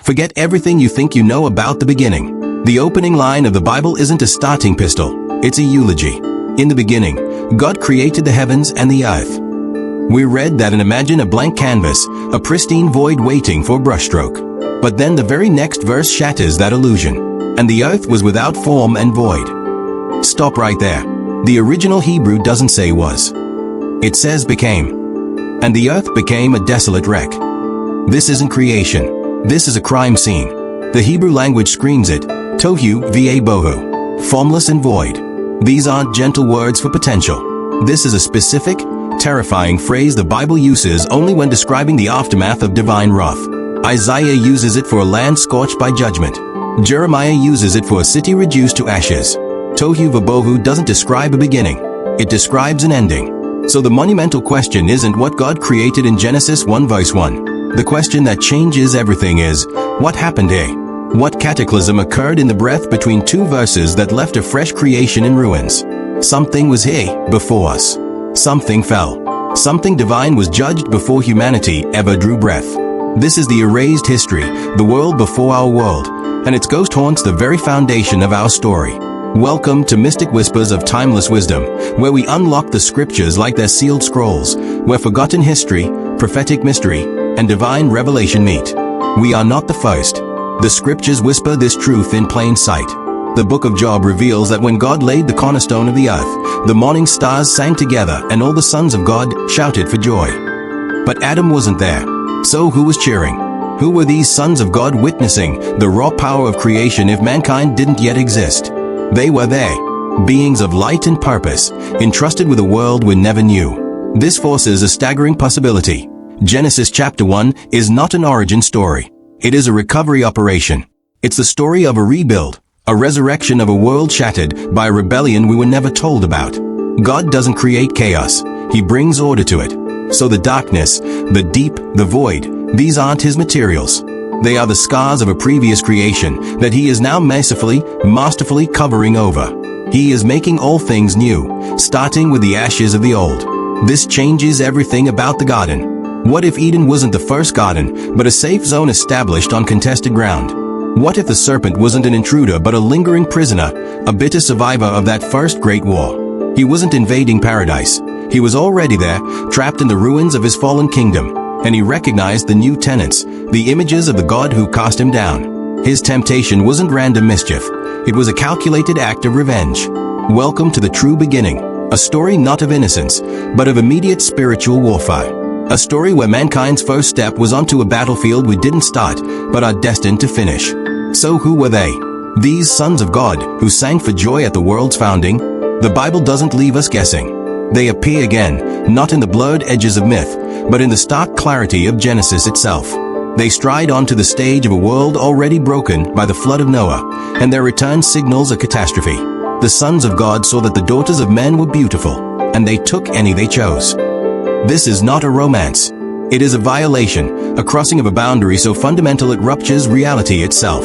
Forget everything you think you know about the beginning. The opening line of the Bible isn't a starting pistol, it's a eulogy. In the beginning, God created the heavens and the earth. We read that and imagine a blank canvas, a pristine void waiting for a brushstroke. But then the very next verse shatters that illusion. And the earth was without form and void. Stop right there. The original Hebrew doesn't say was. It says became. And the earth became a desolate wreck. This isn't creation. This is a crime scene. The Hebrew language screams it. Tohu va bohu. Formless and void. These aren't gentle words for potential. This is a specific, terrifying phrase the Bible uses only when describing the aftermath of divine wrath. Isaiah uses it for a land scorched by judgment. Jeremiah uses it for a city reduced to ashes. Tohu vabohu doesn't describe a beginning. It describes an ending. So the monumental question isn't what God created in Genesis 1 verse 1. The question that changes everything is, what happened here? What cataclysm occurred in the breath between two verses that left a fresh creation in ruins? Something was here before us. Something fell. Something divine was judged before humanity ever drew breath. This is the erased history, the world before our world, and its ghost haunts the very foundation of our story. Welcome to Mystic Whispers of Timeless Wisdom, where we unlock the scriptures like their sealed scrolls, where forgotten history, prophetic mystery, and divine revelation meet. We are not the first. The scriptures whisper this truth in plain sight. The book of Job reveals that when God laid the cornerstone of the earth, the morning stars sang together and all the sons of God shouted for joy. But Adam wasn't there. So who was cheering? Who were these sons of God witnessing the raw power of creation if mankind didn't yet exist? They were there, beings of light and purpose, entrusted with a world we never knew. This forces a staggering possibility. Genesis chapter 1 is not an origin story. It is a recovery operation. It's the story of a rebuild. A resurrection of a world shattered by a rebellion we were never told about. God doesn't create chaos. He brings order to it. So the darkness, the deep, the void, these aren't his materials. They are the scars of a previous creation that he is now mercifully, masterfully covering over. He is making all things new, starting with the ashes of the old. This changes everything about the garden. What if Eden wasn't the first garden, but a safe zone established on contested ground? What if the serpent wasn't an intruder but a lingering prisoner, a bitter survivor of that first great war? He wasn't invading paradise. He was already there, trapped in the ruins of his fallen kingdom, and he recognized the new tenants, the images of the God who cast him down. His temptation wasn't random mischief. It was a calculated act of revenge. Welcome to the true beginning, a story not of innocence, but of immediate spiritual warfare. A story where mankind's first step was onto a battlefield we didn't start, but are destined to finish. So who were they? These sons of God, who sang for joy at the world's founding? The Bible doesn't leave us guessing. They appear again, not in the blurred edges of myth, but in the stark clarity of Genesis itself. They stride onto the stage of a world already broken by the flood of Noah, and their return signals a catastrophe. The sons of God saw that the daughters of men were beautiful, and they took any they chose. This is not a romance. It is a violation, a crossing of a boundary so fundamental it ruptures reality itself.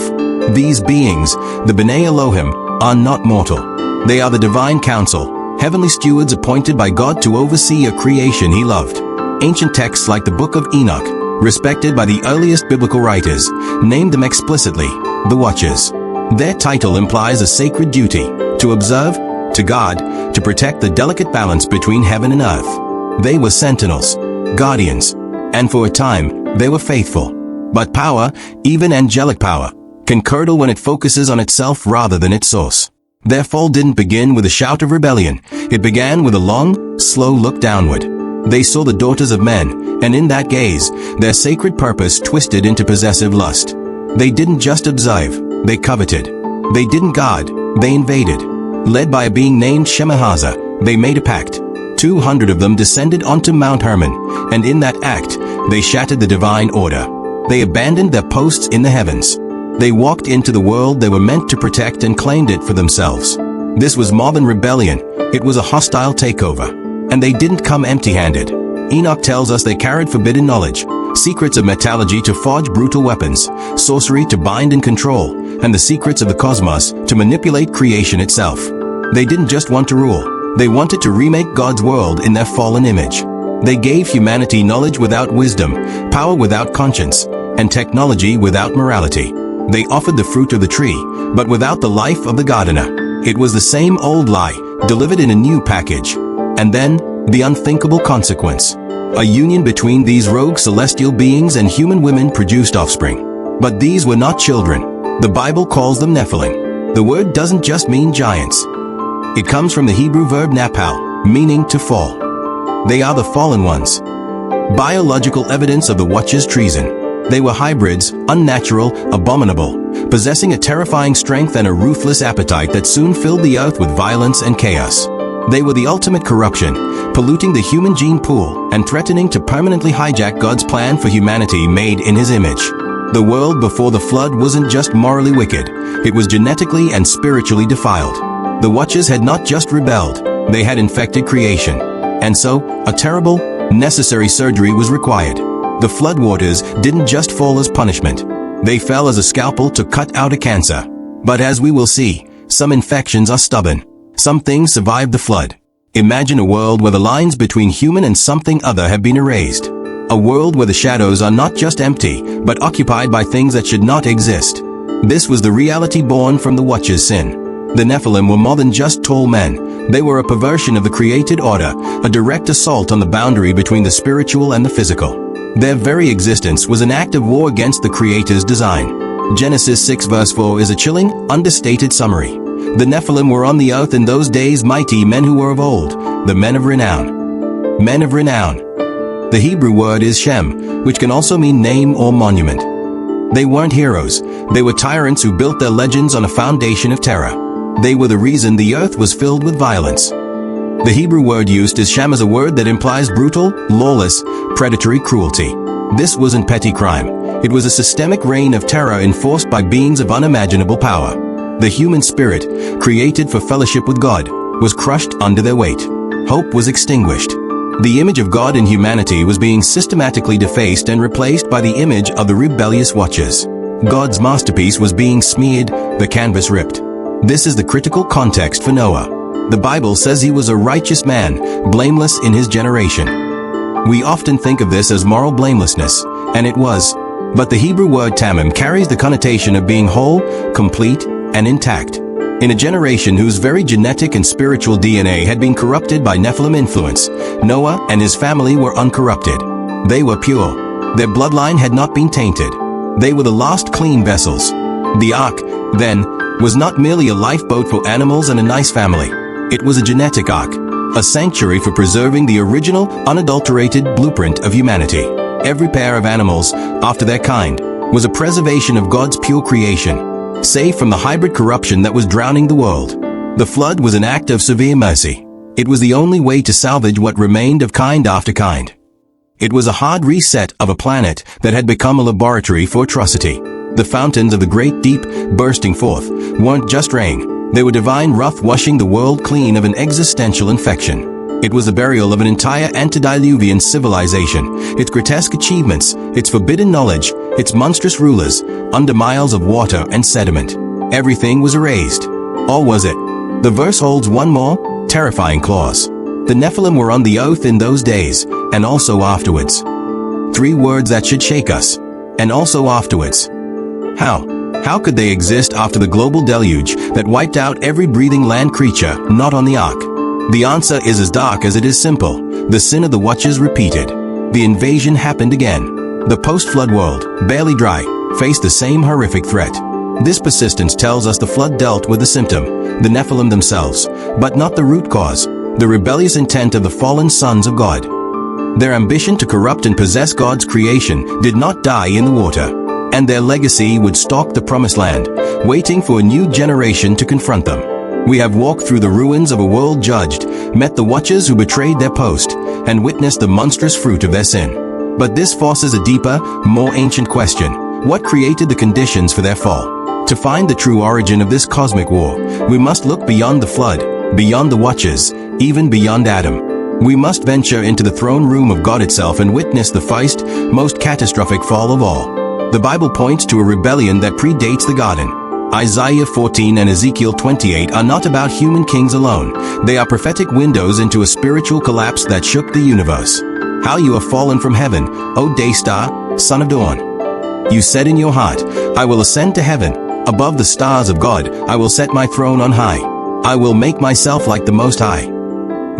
These beings, the B'nai Elohim, are not mortal. They are the divine council, heavenly stewards appointed by God to oversee a creation he loved. Ancient texts like the book of Enoch, respected by the earliest biblical writers, named them explicitly, the Watchers. Their title implies a sacred duty, to observe, to guard, to protect the delicate balance between heaven and earth. They were sentinels, guardians, and for a time, they were faithful. But power, even angelic power, can curdle when it focuses on itself rather than its source. Their fall didn't begin with a shout of rebellion. It began with a long, slow look downward. They saw the daughters of men, and in that gaze, their sacred purpose twisted into possessive lust. They didn't just observe, they coveted. They didn't guard, they invaded. Led by a being named Shemahaza, they made a pact. 200 of them descended onto Mount Hermon, and in that act, they shattered the divine order. They abandoned their posts in the heavens. They walked into the world they were meant to protect and claimed it for themselves. This was more than rebellion, it was a hostile takeover. And they didn't come empty-handed. Enoch tells us they carried forbidden knowledge, secrets of mythology to forge brutal weapons, sorcery to bind and control, and the secrets of the cosmos to manipulate creation itself. They didn't just want to rule. They wanted to remake God's world in their fallen image. They gave humanity knowledge without wisdom, power without conscience, and technology without morality. They offered the fruit of the tree, but without the life of the gardener. It was the same old lie, delivered in a new package. And then, the unthinkable consequence. A union between these rogue celestial beings and human women produced offspring. But these were not children. The Bible calls them Nephilim. The word doesn't just mean giants. It comes from the Hebrew verb naphal, meaning to fall. They are the fallen ones. Biological evidence of the Watchers' treason. They were hybrids, unnatural, abominable, possessing a terrifying strength and a ruthless appetite that soon filled the earth with violence and chaos. They were the ultimate corruption, polluting the human gene pool and threatening to permanently hijack God's plan for humanity made in His image. The world before the flood wasn't just morally wicked, it was genetically and spiritually defiled. The Watchers had not just rebelled, they had infected creation. And so, a terrible, necessary surgery was required. The floodwaters didn't just fall as punishment. They fell as a scalpel to cut out a cancer. But as we will see, some infections are stubborn. Some things survived the flood. Imagine a world where the lines between human and something other have been erased. A world where the shadows are not just empty, but occupied by things that should not exist. This was the reality born from the Watchers' sin. The Nephilim were more than just tall men. They were a perversion of the created order, a direct assault on the boundary between the spiritual and the physical. Their very existence was an act of war against the Creator's design. Genesis 6 verse 4 is a chilling, understated summary. The Nephilim were on the earth in those days mighty men who were of old, the men of renown. Men of renown. The Hebrew word is Shem, which can also mean name or monument. They weren't heroes. They were tyrants who built their legends on a foundation of terror. They were the reason the earth was filled with violence. The Hebrew word used is Shem as a word that implies brutal, lawless, predatory cruelty. This wasn't petty crime. It was a systemic reign of terror enforced by beings of unimaginable power. The human spirit, created for fellowship with God, was crushed under their weight. Hope was extinguished. The image of God in humanity was being systematically defaced and replaced by the image of the rebellious Watchers. God's masterpiece was being smeared, the canvas ripped. This is the critical context for Noah. The Bible says he was a righteous man, blameless in his generation. We often think of this as moral blamelessness, and it was. But the Hebrew word tamim carries the connotation of being whole, complete, and intact. In a generation whose very genetic and spiritual DNA had been corrupted by Nephilim influence, Noah and his family were uncorrupted. They were pure. Their bloodline had not been tainted. They were the last clean vessels. The ark, then, was not merely a lifeboat for animals and a nice family. It was a genetic ark, a sanctuary for preserving the original, unadulterated blueprint of humanity. Every pair of animals, after their kind, was a preservation of God's pure creation, safe from the hybrid corruption that was drowning the world. The flood was an act of severe mercy. It was the only way to salvage what remained of kind after kind. It was a hard reset of a planet that had become a laboratory for atrocity. The fountains of the great deep, bursting forth, weren't just rain. They were divine wrath washing the world clean of an existential infection. It was the burial of an entire antediluvian civilization, its grotesque achievements, its forbidden knowledge, its monstrous rulers, under miles of water and sediment. Everything was erased. Or was it? The verse holds one more, terrifying clause. The Nephilim were on the earth in those days, and also afterwards. 3 words that should shake us. And also afterwards. How? How could they exist after the global deluge that wiped out every breathing land creature not on the ark? The answer is as dark as it is simple. The sin of the Watchers repeated. The invasion happened again. The post-flood world, barely dry, faced the same horrific threat. This persistence tells us the flood dealt with the symptom, the Nephilim themselves, but not the root cause, the rebellious intent of the fallen sons of God. Their ambition to corrupt and possess God's creation did not die in the water, and their legacy would stalk the promised land, waiting for a new generation to confront them. We have walked through the ruins of a world judged, met the Watchers who betrayed their post, and witnessed the monstrous fruit of their sin. But this forces a deeper, more ancient question. What created the conditions for their fall? To find the true origin of this cosmic war, we must look beyond the flood, beyond the Watchers, even beyond Adam. We must venture into the throne room of God itself and witness the first, most catastrophic fall of all. The Bible points to a rebellion that predates the garden. Isaiah 14 and Ezekiel 28 are not about human kings alone. They are prophetic windows into a spiritual collapse that shook the universe. How you have fallen from heaven, O day star, son of dawn. You said in your heart, I will ascend to heaven. Above the stars of God, I will set my throne on high. I will make myself like the Most High.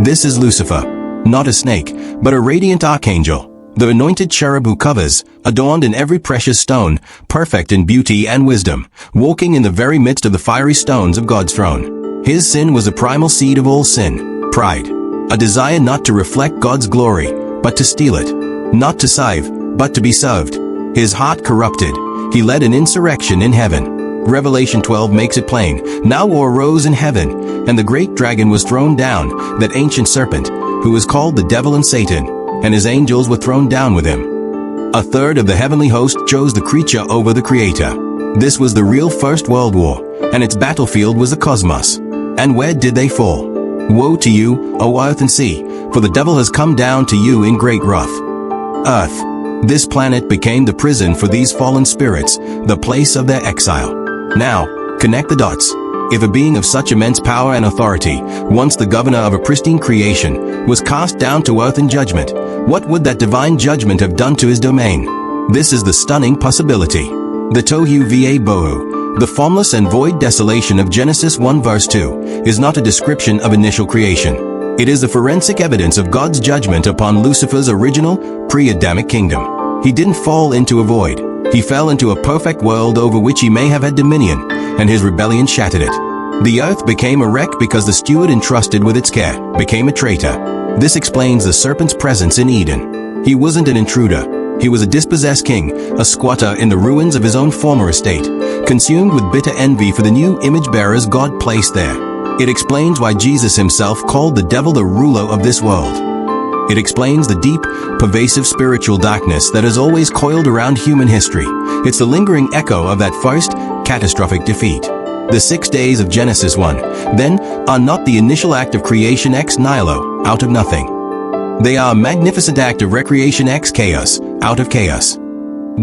This is Lucifer, not a snake, but a radiant archangel, the anointed cherub who covers, adorned in every precious stone, perfect in beauty and wisdom, walking in the very midst of the fiery stones of God's throne. His sin was the primal seed of all sin, pride, a desire not to reflect God's glory, but to steal it, not to save, but to be served. His heart corrupted, he led an insurrection in heaven. Revelation 12 makes it plain. Now war arose in heaven, and the great dragon was thrown down, that ancient serpent, who is called the devil and Satan, and his angels were thrown down with him. A third of the heavenly host chose the creature over the creator. This was the real First World War, and its battlefield was the cosmos. And where did they fall? Woe to you, O earth and sea, for the devil has come down to you in great wrath. Earth. This planet became the prison for these fallen spirits, the place of their exile. Now, connect the dots. If a being of such immense power and authority, once the governor of a pristine creation, was cast down to earth in judgment, what would that divine judgment have done to his domain? This is the stunning possibility. The Tohu va Bohu, the formless and void desolation of Genesis 1 verse 2, is not a description of initial creation. It is the forensic evidence of God's judgment upon Lucifer's original, pre-Adamic kingdom. He didn't fall into a void. He fell into a perfect world over which he may have had dominion, and his rebellion shattered it. The earth became a wreck because the steward entrusted with its care became a traitor. This explains the serpent's presence in Eden. He wasn't an intruder. He was a dispossessed king, a squatter in the ruins of his own former estate, consumed with bitter envy for the new image-bearers God placed there. It explains why Jesus himself called the devil the ruler of this world. It explains the deep, pervasive spiritual darkness that has always coiled around human history. It's the lingering echo of that first, catastrophic defeat. The 6 days of Genesis 1, then, are not the initial act of creation ex nihilo, out of nothing. They are a magnificent act of recreation ex chaos, out of chaos.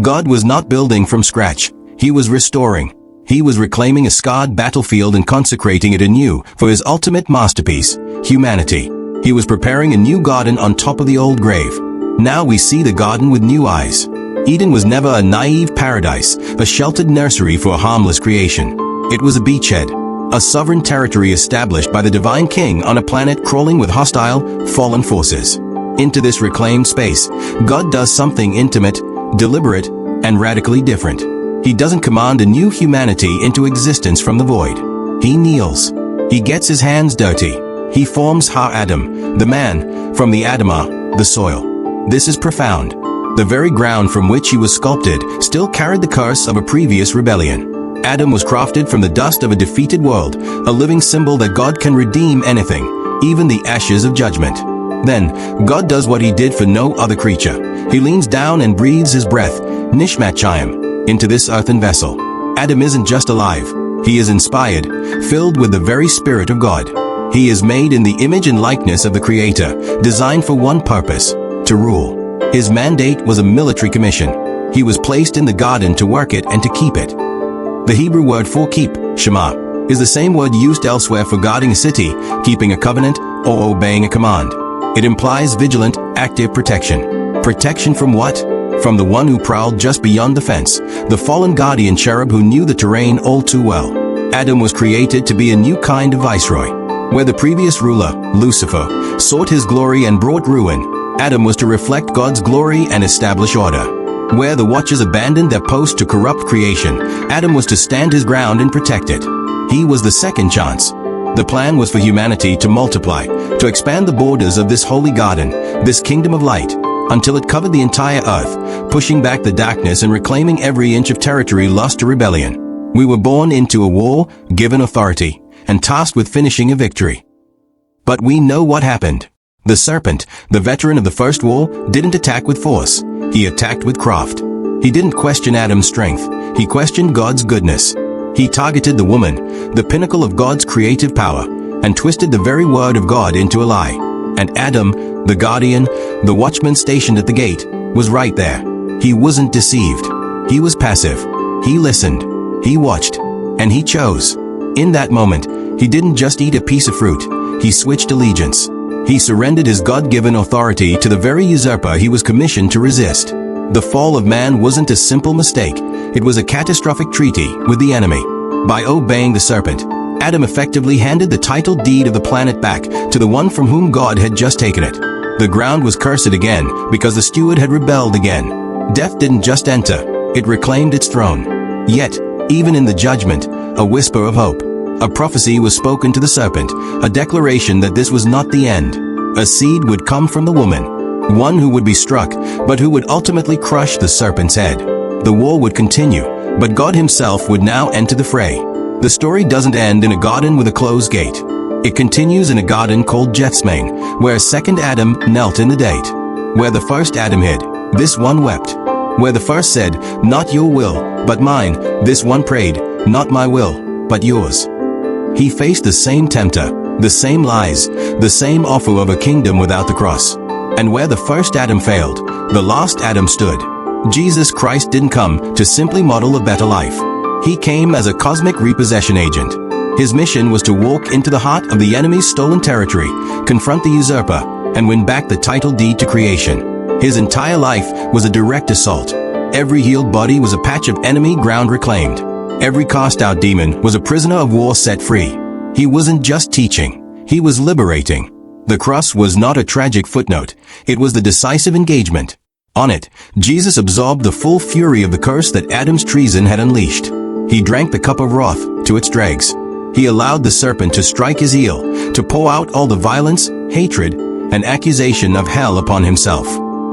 God was not building from scratch. He was restoring. He was reclaiming a scarred battlefield and consecrating it anew for his ultimate masterpiece, humanity. He was preparing a new garden on top of the old grave. Now we see the garden with new eyes. Eden was never a naive paradise, a sheltered nursery for a harmless creation. It was a beachhead, a sovereign territory established by the divine king on a planet crawling with hostile, fallen forces. Into this reclaimed space, God does something intimate, deliberate, and radically different. He doesn't command a new humanity into existence from the void. He kneels. He gets his hands dirty. He forms Ha-Adam, the man, from the Adamah, the soil. This is profound. The very ground from which he was sculpted still carried the curse of a previous rebellion. Adam was crafted from the dust of a defeated world, a living symbol that God can redeem anything, even the ashes of judgment. Then, God does what he did for no other creature. He leans down and breathes his breath, Nishmachayim, into this earthen vessel. Adam isn't just alive. He is inspired, filled with the very Spirit of God. He is made in the image and likeness of the Creator, designed for one purpose, to rule. His mandate was a military commission. He was placed in the garden to work it and to keep it. The Hebrew word for keep, Shema, is the same word used elsewhere for guarding a city, keeping a covenant, or obeying a command. It implies vigilant, active protection. Protection from what? From the one who prowled just beyond the fence, the fallen guardian cherub who knew the terrain all too well. Adam was created to be a new kind of viceroy. Where the previous ruler, Lucifer, sought his glory and brought ruin, Adam was to reflect God's glory and establish order. Where the watchers abandoned their post to corrupt creation, Adam was to stand his ground and protect it. He was the second chance. The plan was for humanity to multiply, to expand the borders of this holy garden, this kingdom of light, until it covered the entire earth, pushing back the darkness and reclaiming every inch of territory lost to rebellion. We were born into a war, given authority, and tasked with finishing a victory. But we know what happened. The serpent, the veteran of the first war, didn't attack with force. He attacked with craft. He didn't question Adam's strength. He questioned God's goodness. He targeted the woman, the pinnacle of God's creative power, and twisted the very word of God into a lie. And Adam, the guardian, the watchman stationed at the gate, was right there. He wasn't deceived. He was passive. He listened. He watched. And he chose. In that moment, he didn't just eat a piece of fruit. He switched allegiance. He surrendered his God-given authority to the very usurper he was commissioned to resist. The fall of man wasn't a simple mistake. It was a catastrophic treaty with the enemy. By obeying the serpent, Adam effectively handed the title deed of the planet back to the one from whom God had just taken it. The ground was cursed again because the steward had rebelled again. Death didn't just enter, it reclaimed its throne. Yet, even in the judgment, a whisper of hope. A prophecy was spoken to the serpent, a declaration that this was not the end. A seed would come from the woman, one who would be struck, but who would ultimately crush the serpent's head. The war would continue, but God himself would now enter the fray. The story doesn't end in a garden with a closed gate. It continues in a garden called Gethsemane, where a second Adam knelt in the date. Where the first Adam hid, this one wept. Where the first said, "Not your will, but mine," this one prayed, "Not my will, but yours." He faced the same tempter, the same lies, the same offer of a kingdom without the cross. And where the first Adam failed, the last Adam stood. Jesus Christ didn't come to simply model a better life. He came as a cosmic repossession agent. His mission was to walk into the heart of the enemy's stolen territory, confront the usurper, and win back the title deed to creation. His entire life was a direct assault. Every healed body was a patch of enemy ground reclaimed. Every cast-out demon was a prisoner of war set free. He wasn't just teaching, he was liberating. The cross was not a tragic footnote, it was the decisive engagement. On it, Jesus absorbed the full fury of the curse that Adam's treason had unleashed. He drank the cup of wrath to its dregs. He allowed the serpent to strike his heel, to pour out all the violence, hatred, and accusation of hell upon himself.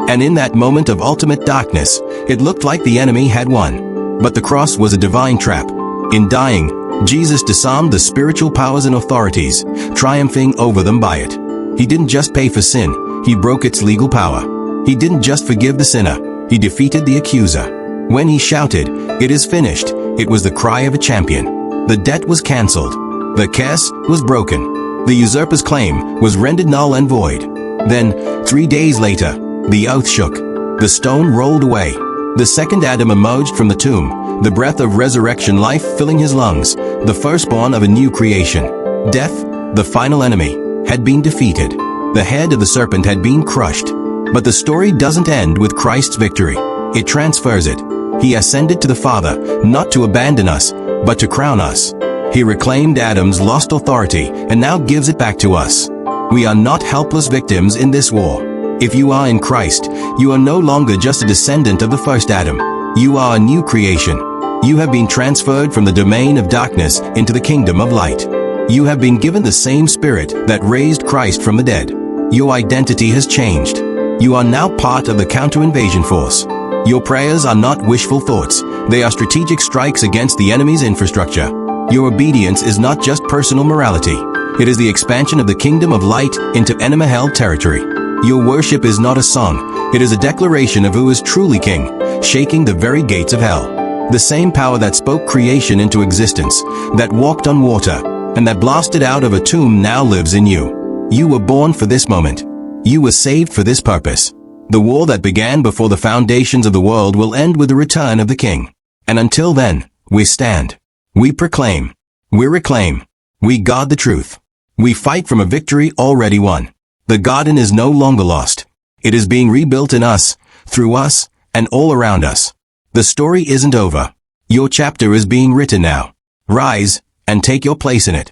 And in that moment of ultimate darkness, it looked like the enemy had won. But the cross was a divine trap. In dying, Jesus disarmed the spiritual powers and authorities, triumphing over them by it. He didn't just pay for sin, he broke its legal power. He didn't just forgive the sinner, he defeated the accuser. When he shouted, "It is finished," it was the cry of a champion. The debt was cancelled. The curse was broken. The usurper's claim was rendered null and void. Then, 3 days later, the earth shook. The stone rolled away. The second Adam emerged from the tomb, the breath of resurrection life filling his lungs, the firstborn of a new creation. Death, the final enemy, had been defeated. The head of the serpent had been crushed. But the story doesn't end with Christ's victory. It transfers it. He ascended to the Father, not to abandon us, but to crown us. He reclaimed Adam's lost authority and now gives it back to us. We are not helpless victims in this war. If you are in Christ, you are no longer just a descendant of the first Adam. You are a new creation. You have been transferred from the domain of darkness into the kingdom of light. You have been given the same Spirit that raised Christ from the dead. Your identity has changed. You are now part of the counter-invasion force. Your prayers are not wishful thoughts. They are strategic strikes against the enemy's infrastructure. Your obedience is not just personal morality. It is the expansion of the kingdom of light into enemy-held territory. Your worship is not a song. It is a declaration of who is truly king, shaking the very gates of hell. The same power that spoke creation into existence, that walked on water, and that blasted out of a tomb now lives in you. You were born for this moment. You were saved for this purpose. The war that began before the foundations of the world will end with the return of the King. And until then, we stand. We proclaim. We reclaim. We guard the truth. We fight from a victory already won. The garden is no longer lost. It is being rebuilt in us, through us, and all around us. The story isn't over. Your chapter is being written now. Rise, and take your place in it.